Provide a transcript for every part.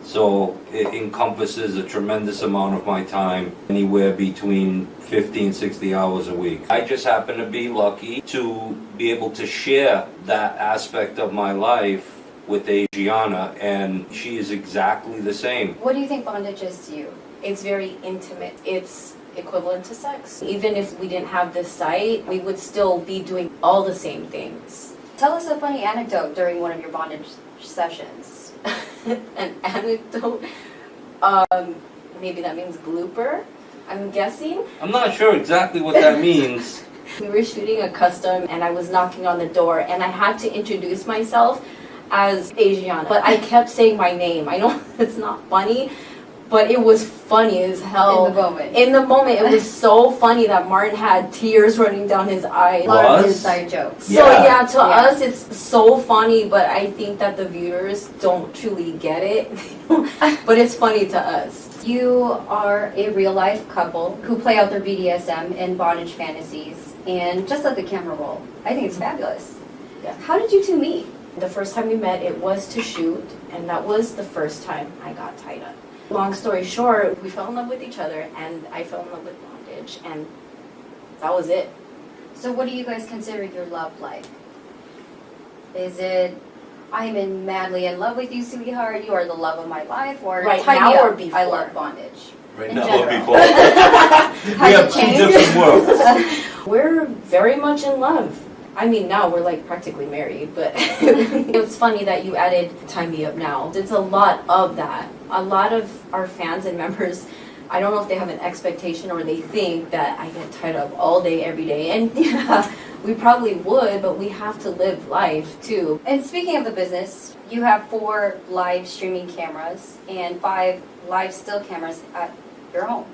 So it encompasses a tremendous amount of my time, anywhere between 50 and 60 hours a week. I just happen to be lucky to be able to share that aspect of my life with Asiana, and she is exactly the same. What do you think bondage is to you? It's very intimate. It's equivalent to sex. Even if we didn't have this site, we would still be doing all the same things. Tell us a funny anecdote during one of your bondage sessions. An anecdote? Maybe that means blooper, I'm guessing. I'm not sure exactly what that means. We were shooting a custom and I was knocking on the door and I had to introduce myself as Asiana. But I kept saying my name. I know it's not funny, but it was funny as hell. In the moment. In the moment, it was so funny that Martin had tears running down his eyes. A lot of inside jokes. So yeah, to us it's so funny, but I think that the viewers don't truly get it. But it's funny to us. You are a real life couple who play out their BDSM and bondage fantasies and just let the camera roll. I think it's fabulous. Yeah. How did you two meet? The first time we met, it was to shoot, and that was the first time I got tied up. Long story short, we fell in love with each other, and I fell in love with bondage, and that was it. So what do you guys consider your love life? Is it, I'm madly in love with you, sweetheart, you are the love of my life, or right tie now me up, or before? I love bondage? Right in now general. or before. We have two different worlds. We're very much in love. I mean, now we're like practically married, but it's funny that you added tie me up now. It's a lot of that. A lot of our fans and members, I don't know if they have an expectation or they think that I get tied up all day, every day. And yeah, we probably would, but we have to live life too. And speaking of the business, you have 4 live streaming cameras and 5 live still cameras at your home.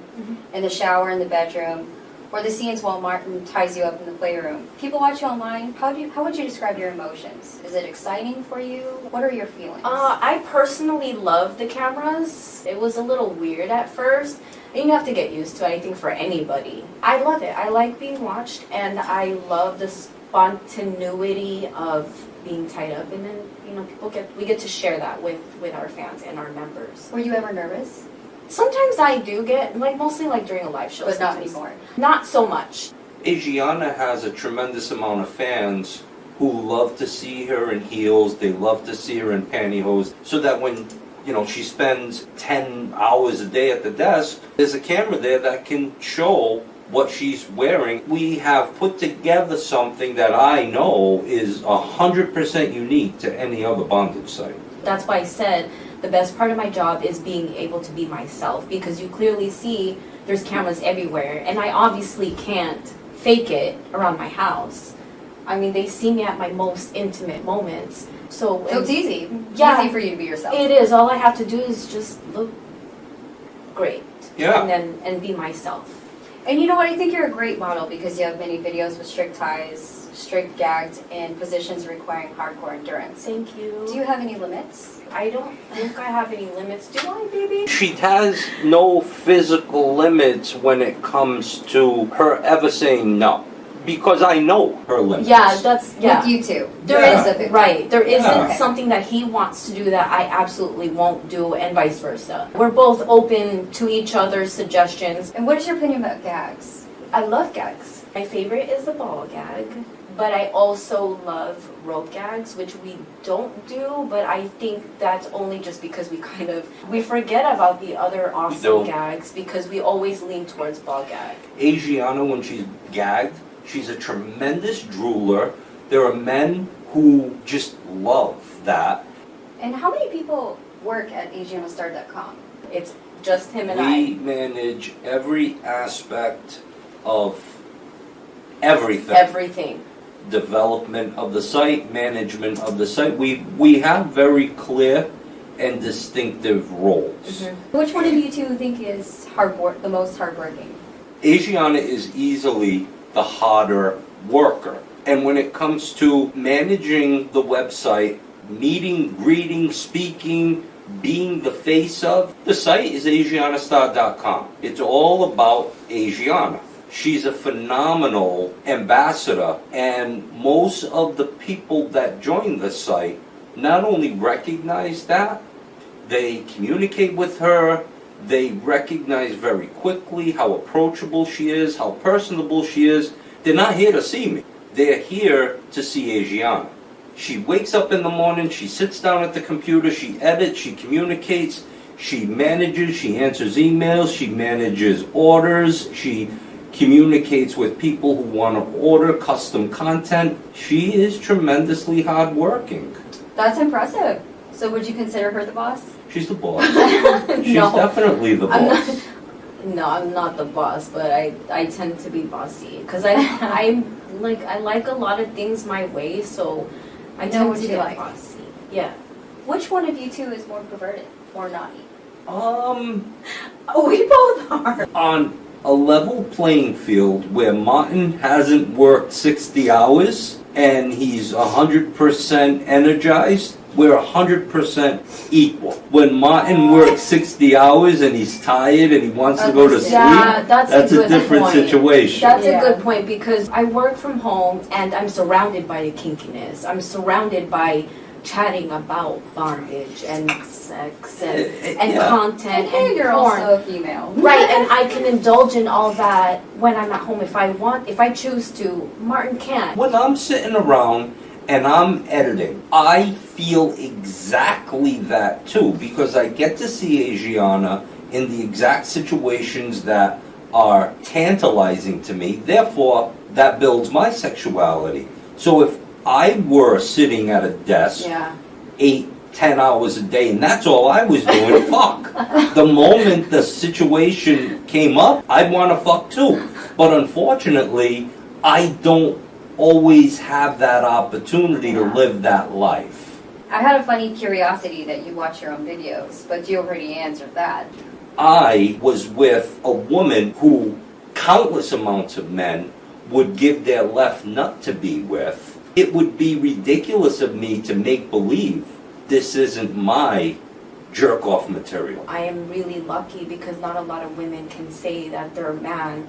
In the shower, in the bedroom, or the scenes while Martin ties you up in the playroom. People watch you online. How would you describe your emotions? Is it exciting for you? What are your feelings? I personally love the cameras. It was a little weird at first. And you have to get used to it, I think, for anybody. I love it. I like being watched, and I love the spontaneity of being tied up. And then, you know, we get to share that with our fans and our members. Were you ever nervous? Sometimes I do get, like, mostly like during a live show. But not anymore. Not so much. Asiana has a tremendous amount of fans who love to see her in heels. They love to see her in pantyhose, so that when, you know, she spends 10 hours a day at the desk, there's a camera there that can show what she's wearing. We have put together something that I know is 100% unique to any other bondage site. That's why I said the best part of my job is being able to be myself, because you clearly see there's cameras everywhere, and I obviously can't fake it around my house. I mean, they see me at my most intimate moments. So it's easy. Yeah, easy for you to be yourself. It is. All I have to do is just look great. Yeah. And be myself. And you know what? I think you're a great model because you have many videos with strict ties, strict gagged, and positions requiring hardcore endurance. Thank you. Do you have any limits? I don't think I have any limits. Do I, baby? She has no physical limits when it comes to her ever saying no, because I know her limits. Yeah, that's, yeah. With you two. There is, right. There isn't Yeah. something that he wants to do that I absolutely won't do, and vice versa. We're both open to each other's suggestions. And what is your opinion about gags? I love gags. My favorite is the ball gag, but I also love rope gags, which we don't do, but I think that's only just because we forget about the other awesome gags because we always lean towards ball gag. Asiana, when she's gagged, she's a tremendous drooler. There are men who just love that. And how many people work at AsianaStarr.com? It's just him and We manage every aspect of everything. Everything. Development of the site, management of the site. We have very clear and distinctive roles. Which one of you two think is the most hardworking? Asiana is easily the harder worker. And when it comes to managing the website, meeting, greeting, speaking, being the face of, the site is AsianaStarr.com. It's all about Asiana. She's a phenomenal ambassador, and most of the people that join the site not only recognize that, They communicate with her. They recognize very quickly how approachable she is, how personable she is. They're not here to see me. They're here to see Asiana. She wakes up in the morning, she sits down at the computer, she edits, she communicates, she manages, she answers emails, she manages orders, she communicates with people who want to order custom content. She is tremendously hardworking. That's impressive. So would you consider her the boss? She's the boss. She's No. definitely the I'm boss. not, no, I'm not the boss, but I tend to be bossy because I like a lot of things my way, so I Know tend what to you get like. bossy. Yeah. Which one of you two is more perverted or naughty? Oh, we both are. On a level playing field where Martin hasn't worked 60 hours and he's 100% energized, we're 100% equal. When Martin works 60 hours and he's tired and he wants to go to sleep, Yeah, that's a good different point. situation. That's Yeah. a good point because I work from home and I'm surrounded by the kinkiness. I'm surrounded by chatting about bondage and sex and Yeah. content Okay, and you're porn. also a female. Right, and I can indulge in all that when I'm at home if I want, if I choose to. Martin can't. When I'm sitting around and I'm editing, I feel exactly that too, because I get to see Asiana in the exact situations that are tantalizing to me. Therefore, that builds my sexuality. So if I were sitting at a desk Yeah. 8-10 hours a day and that's all I was doing, fuck. The moment the situation came up, I'd want to fuck too. But unfortunately, I don't always have that opportunity to live that life. I had a funny curiosity that you watch your own videos, but you already answered that. I was with a woman who countless amounts of men would give their left nut to be with. It would be ridiculous of me to make believe this isn't my jerk-off material. I am really lucky because not a lot of women can say that their man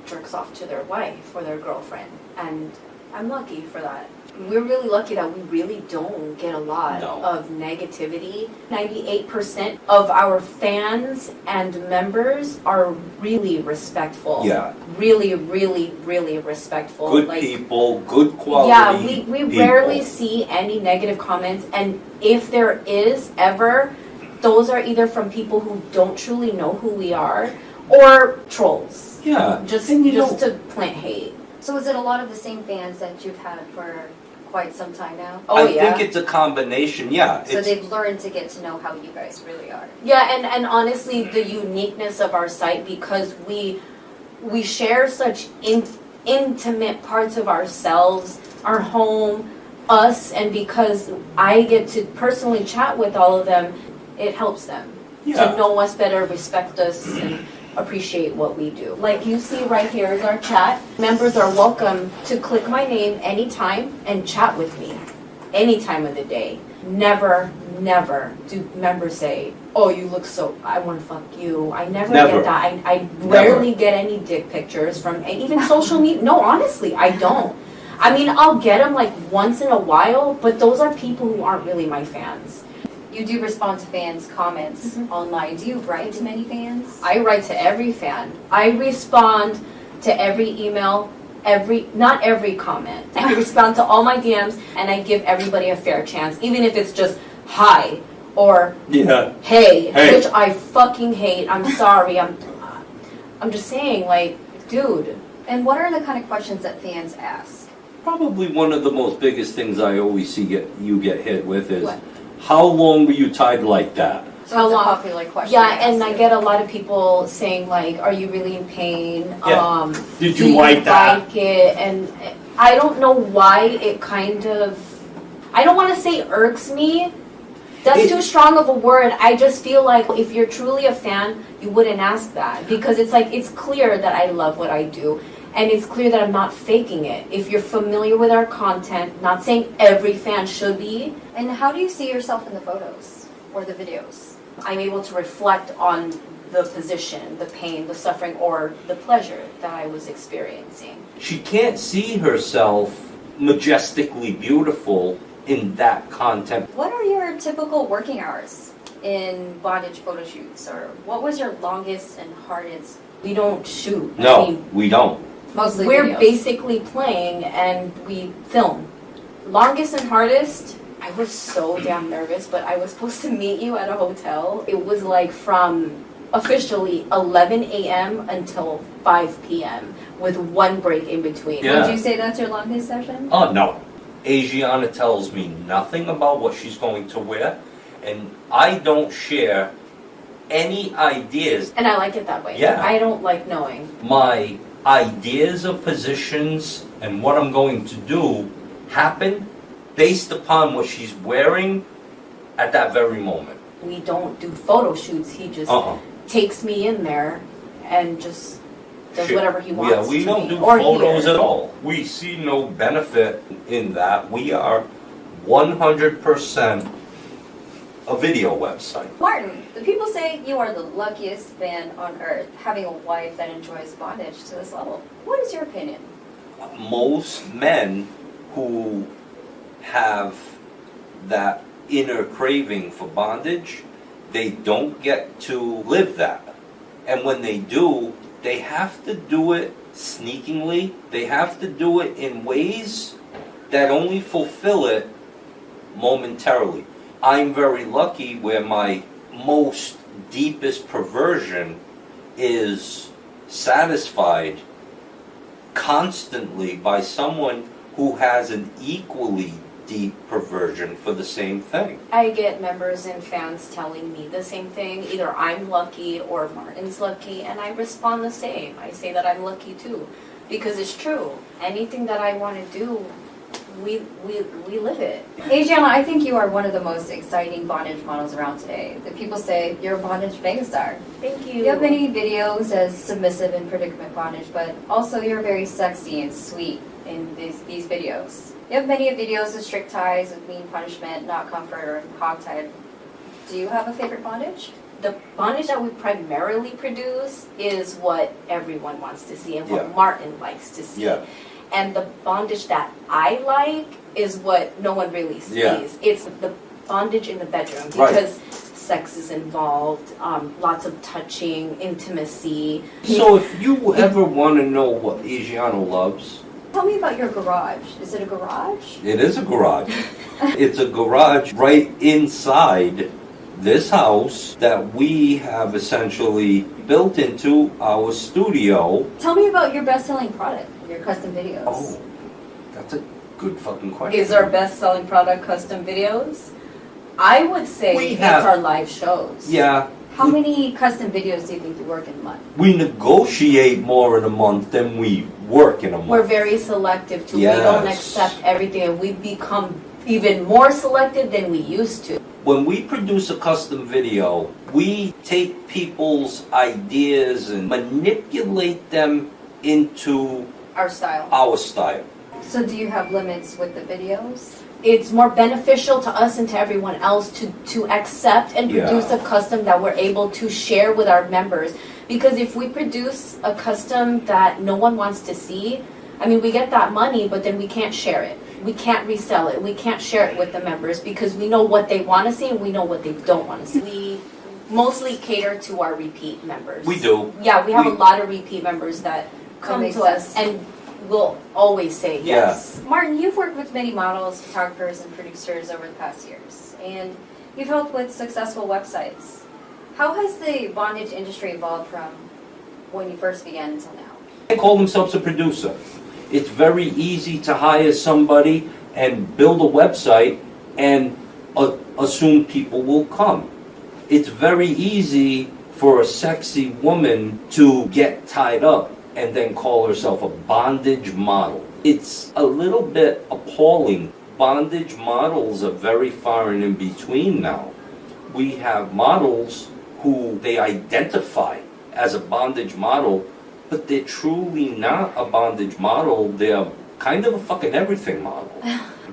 jerks off to their wife or their girlfriend, and I'm lucky for that. We're really lucky that we really don't get a lot No. of negativity. 98% of our fans and members are really respectful. Yeah. Really, really, really respectful. Good Like, people, good quality yeah, we people. rarely see any negative comments, and if there is ever, those are either from people who don't truly know who we are or trolls. Yeah, Just and you just know, to plant hate. So is it a lot of the same fans that you've had for quite some time now? Oh I yeah. think it's a combination, yeah. So It's, they've learned to get to know how you guys really are. Yeah, and honestly, the uniqueness of our site, because we share such intimate parts of ourselves, our home, us, and because I get to personally chat with all of them, it helps them yeah. to know us better, respect us, and appreciate what we do. Like you see right here is our chat. Members are welcome to click my name anytime and chat with me any time of the day. Never do members say, oh, you look so, I want to fuck you. I never Never. get that. I rarely get any dick pictures from even social media. No, honestly, I don't. I mean, I'll get them like once in a while, but those are people who aren't really my fans. You do respond to fans' comments online. Do you write to many fans? I write to every fan. I respond to every email, not every comment. I respond to all my DMs and I give everybody a fair chance, even if it's just hi or Yeah. hey, Hey. which I fucking hate. I'm sorry. I'm just saying, like, dude. And what are the kind of questions that fans ask? Probably one of the most biggest things I always see you get hit with is, What? how long were you tied like that? So How it's long? a popular question. Yeah, to and ask I you. get a lot of people saying like, "Are you really in pain? Yeah. Did do you like that?" Like it?" And I don't know why it kind of, I don't want to say irks me. That's too strong of a word. I just feel like if you're truly a fan, you wouldn't ask that because it's like it's clear that I love what I do. And it's clear that I'm not faking it. If you're familiar with our content, not saying every fan should be, And how do you see yourself in the photos or the videos? I'm able to reflect on the position, the pain, the suffering, or the pleasure that I was experiencing. She can't see herself majestically beautiful in that content. What are your typical working hours? in bondage photo shoots, or what was your longest and hardest? We don't shoot. No, I mean, we don't. Mostly we're videos. basically playing and we film. Longest and hardest, I was so damn nervous, but I was supposed to meet you at a hotel. It was like from officially 11 a.m. until 5 p.m. with one break in between. Yeah. Would you say that's your longest session? Oh, no. Asiana tells me nothing about what she's going to wear, and I don't share any ideas. And I like it that way. Yeah. I don't like knowing. My ideas of positions and what I'm going to do happen based upon what she's wearing at that very moment. We don't do photo shoots. He just takes me in there and just does Shit. whatever he wants. Yeah, we to don't me. do Or photos here. at all. We see no benefit in that. We are 100% a video website. Martin, the people say you are the luckiest man on earth, having a wife that enjoys bondage to this level. What is your opinion? Most men who have that inner craving for bondage, they don't get to live that. And when they do, they have to do it sneakingly. They have to do it in ways that only fulfill it momentarily. I'm very lucky where my most deepest perversion is satisfied constantly by someone who has an equally deep perversion for the same thing. I get members and fans telling me the same thing. Either I'm lucky or Martin's lucky, and I respond the same. I say that I'm lucky too, because it's true. Anything that I want to do, we live it. Asiana, I think you are one of the most exciting bondage models around today. The people say you're a bondage megastar. Thank you. You have many videos as submissive in predicament bondage, but also you're very sexy and sweet in these videos. You have many videos of strict ties, with mean punishment, not comfort, or hogtied. Do you have a favorite bondage? The bondage that we primarily produce is what everyone wants to see and what Yeah. Martin likes to see. Yeah. And the bondage that I like is what no one really sees. Yeah. It's the bondage in the bedroom Right. because sex is involved, lots of touching, intimacy. So if you ever want to know what Asiana loves, Tell me about your garage. Is it a garage? it is a garage. It's a garage right inside this house that we have essentially built into our studio. Tell me about your best-selling product, your custom videos. Oh, that's a good fucking question. Is our best-selling product custom videos? I would say We it's have- our live shows. Yeah. How many custom videos do you think you work in a month? We negotiate more in a month than we work in a month. We're very selective too. We don't Yes. accept everything, and we've become even more selective than we used to. When we produce a custom video, we take people's ideas and manipulate them into Our style. our style. So do you have limits with the videos? It's more beneficial to us and to everyone else to accept and Yeah. produce a custom that we're able to share with our members. Because if we produce a custom that no one wants to see, I mean, we get that money, but then we can't share it. We can't resell it. We can't share it with the members because we know what they want to see and we know what they don't want to see. We mostly cater to our repeat members. We do. Yeah, we have We- a lot of repeat members that come makes to us sense. and will always say Yeah. yes. Martin, you've worked with many models, photographers, and producers over the past years, and you've helped with successful websites. How has the bondage industry evolved from when you first began until now? They call themselves a producer. It's very easy to hire somebody and build a website and assume people will come. It's very easy for a sexy woman to get tied up and then call herself a bondage model. It's a little bit appalling. Bondage models are very far and in between now. We have models who they identify as a bondage model, but they're truly not a bondage model. They're kind of a fucking everything model.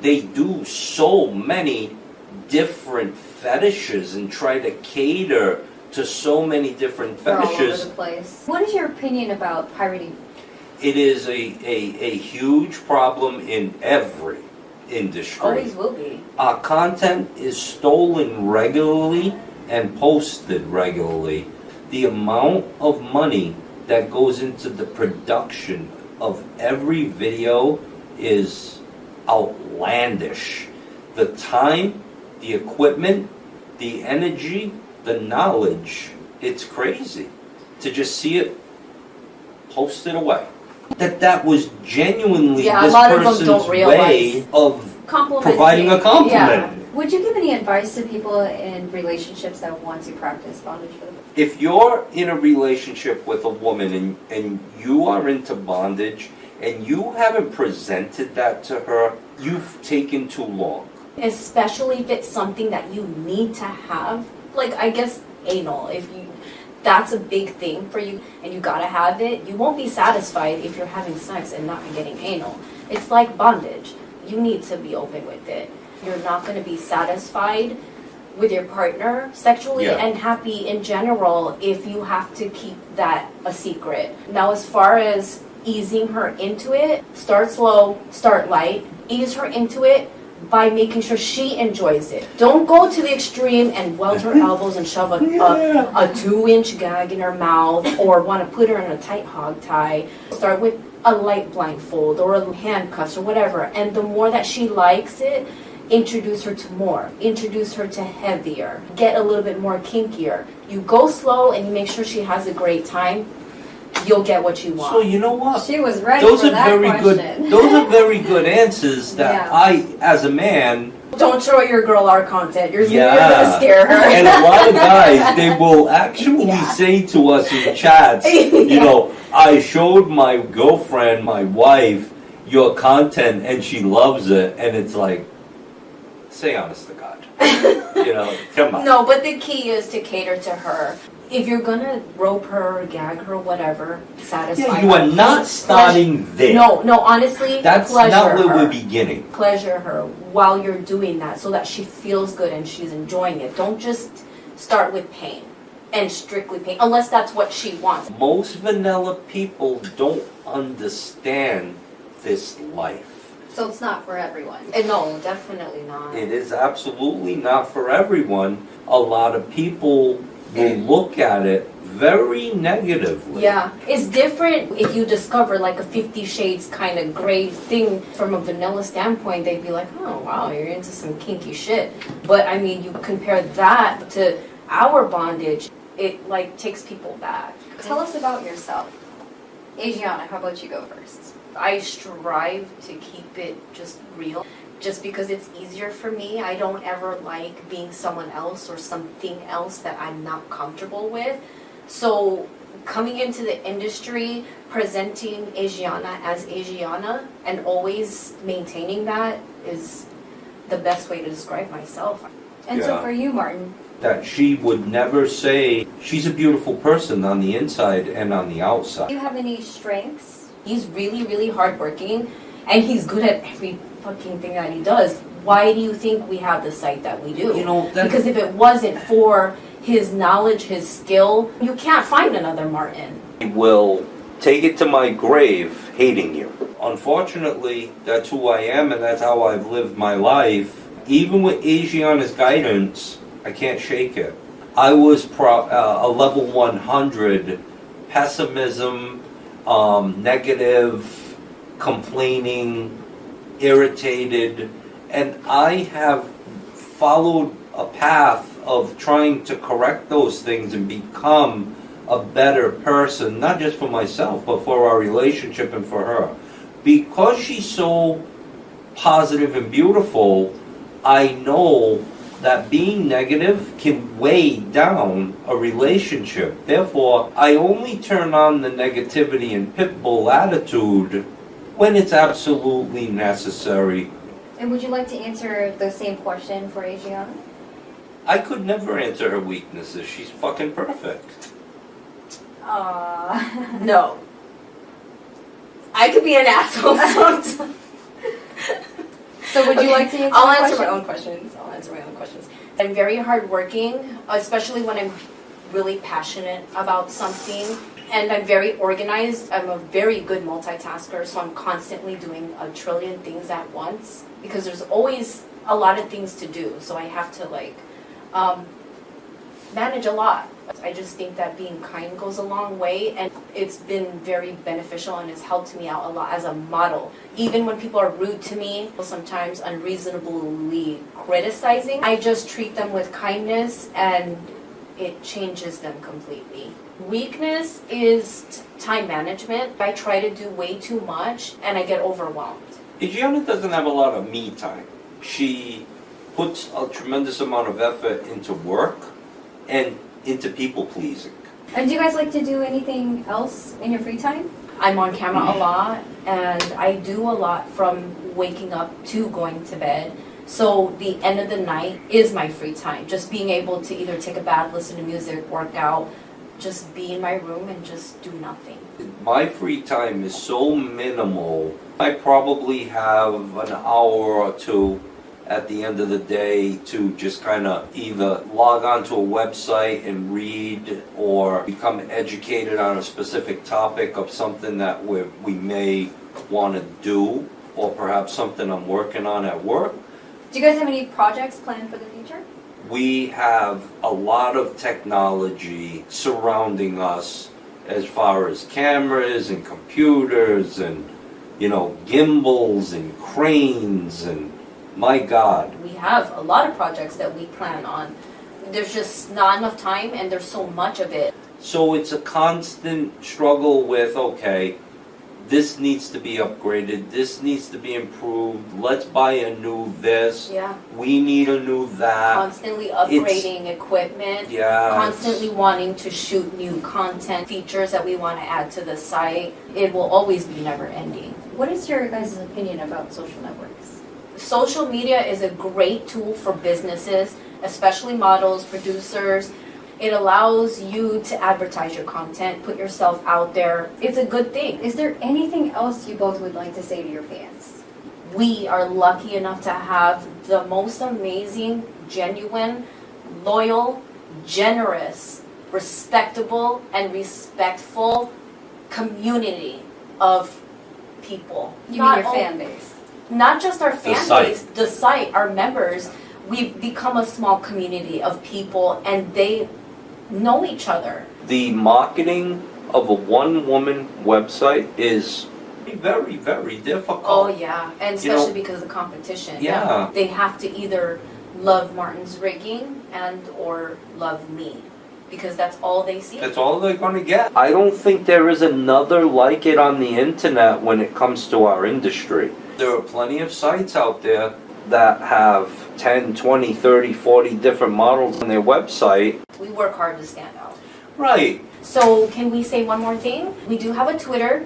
They do so many different fetishes and try to cater to so many different They're all over fetishes. the place. What is your opinion about pirating? It is a huge problem in every industry. Always will be. Our content is stolen regularly and posted regularly, the amount of money that goes into the production of every video is outlandish. The time, the equipment, the energy, the knowledge, it's crazy to just see it posted away. That was genuinely Yeah, a this lot of them person's don't way of Complimenting. providing a compliment. Yeah. Would you give any advice to people in relationships that want to practice bondage for the first time? If you're in a relationship with a woman and you are into bondage and you haven't presented that to her, you've taken too long. Especially if it's something that you need to have. Like, I guess anal, that's a big thing for you and you gotta have it. You won't be satisfied if you're having sex and not getting anal. It's like bondage. You need to be open with it. You're not gonna be satisfied with your partner sexually and happy in general if you have to keep that a secret. Now, as far as easing her into it, start slow, start light, ease her into it by making sure she enjoys it. Don't go to the extreme and weld her elbows and shove a 2-inch gag in her mouth or want to put her in a tight hog tie. Start with a light blindfold or a handcuffs or whatever. And the more that she likes it, introduce her to more. Introduce her to heavier. Get a little bit more kinkier. You go slow and you make sure she has a great time. You'll get what you want. So you know what? She was ready Those for are that very question. good. Those are very good answers that Yeah. I, as a man, Don't show your girl our content. You're gonna scare her. And a lot of guys, they will actually say to us in chats, you know, I showed my girlfriend, my wife, your content, and she loves it, and it's like, say honest to God, you know, come on. No, but the key is to cater to her. If you're gonna rope her, gag her, whatever, satisfy Yeah, her. you are not starting there. No, honestly, That's pleasure not where her. we're beginning. Pleasure her while you're doing that so that she feels good and she's enjoying it. Don't just start with pain and strictly pain, unless that's what she wants. Most vanilla people don't understand this life. So it's not for everyone. No, definitely not. It is absolutely not for everyone. A lot of people will look at it very negatively. Yeah, it's different if you discover like a 50 Shades kind of gray thing from a vanilla standpoint. They'd be like, oh wow, you're into some kinky shit. But I mean, you compare that to our bondage, it like takes people back. Tell us about yourself. Asiana, how about you go first? I strive to keep it just real. Just because it's easier for me. I don't ever like being someone else or something else that I'm not comfortable with. So coming into the industry, presenting Asiana as Asiana and always maintaining that is the best way to describe myself. And so for you, Martin. That she would never say, she's a beautiful person on the inside and on the outside. Do you have any strengths? He's really, really hardworking and he's good at every fucking thing that he does. Why do you think we have the site that we do? You know, because if it wasn't for his knowledge, his skill, you can't find another Martin. I will take it to my grave hating you. Unfortunately, that's who I am and that's how I've lived my life. Even with Asiana's guidance, I can't shake it. I was a level 100 pessimism, negative, complaining, irritated, and I have followed a path of trying to correct those things and become a better person, not just for myself, but for our relationship and for her. Because she's so positive and beautiful, I know that being negative can weigh down a relationship. Therefore, I only turn on the negativity and pit bull attitude when it's absolutely necessary. And would you like to answer the same question for Asiana? I could never answer her weaknesses. She's fucking perfect. No. I could be an asshole sometimes. So would you like to answer I'll the answer question? my own questions. I'm very hardworking, especially when I'm really passionate about something. And I'm very organized. I'm a very good multitasker, so I'm constantly doing a trillion things at once because there's always a lot of things to do. So I have to manage a lot. I just think that being kind goes a long way, and it's been very beneficial and has helped me out a lot as a model. Even when people are rude to me, sometimes unreasonably criticizing, I just treat them with kindness and it changes them completely. Weakness is time management. I try to do way too much and I get overwhelmed. Asiana doesn't have a lot of me time. She puts a tremendous amount of effort into work and into people pleasing. And do you guys like to do anything else in your free time? I'm on camera a lot and I do a lot from waking up to going to bed. So the end of the night is my free time. Just being able to either take a bath, listen to music, work out, just be in my room and just do nothing. My free time is so minimal. I probably have an hour or two at the end of the day to just kind of either log onto a website and read or become educated on a specific topic of something that we may want to do, or perhaps something I'm working on at work. Do you guys have any projects planned for the future? We have a lot of technology surrounding us as far as cameras and computers and, gimbals and cranes and my God. We have a lot of projects that we plan on. There's just not enough time and there's so much of it. So it's a constant struggle with, okay, this needs to be upgraded, this needs to be improved, let's buy a new this, Yeah. we need a new that. Constantly upgrading equipment, Yeah. constantly wanting to shoot new content, features that we want to add to the site. It will always be never ending. What is your guys' opinion about social networks? Social media is a great tool for businesses, especially models, producers. It allows you to advertise your content, put yourself out there. It's a good thing. Is there anything else you both would like to say to your fans? We are lucky enough to have the most amazing, genuine, loyal, generous, respectable, and respectful community of people. You mean your fan base? Not just our fan site. base, the site, our members. We've become a small community of people and they know each other. The marketing of a one-woman website is very, very difficult. Oh yeah, and especially You know, because of the competition. Yeah. They have to either love Martin's rigging and or love me because that's all they see. That's all they're going to get. I don't think there is another like it on the internet when it comes to our industry. There are plenty of sites out there that have 10, 20, 30, 40 different models on their website. We work hard to stand out. Right. So can we say one more thing? We do have a Twitter.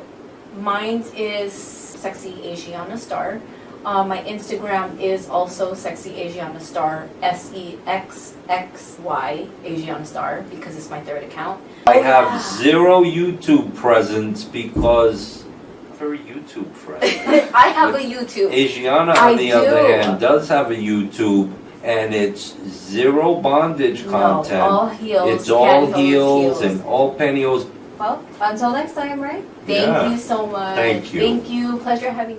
Mine is Sexy Asiana Starr. My Instagram is also Sexy Asiana Starr, SEXXY Asiana Starr, because it's my third account. I have zero YouTube presence because I'm very YouTube friendly. I have a YouTube. Asiana, on the other hand, does have a YouTube, and it's zero bondage content. No, all heels. It's all pantyhose, heels and all pantyhose. Well, until next time, right? Thank Yeah. you so much. Thank you. Thank you. Pleasure having you.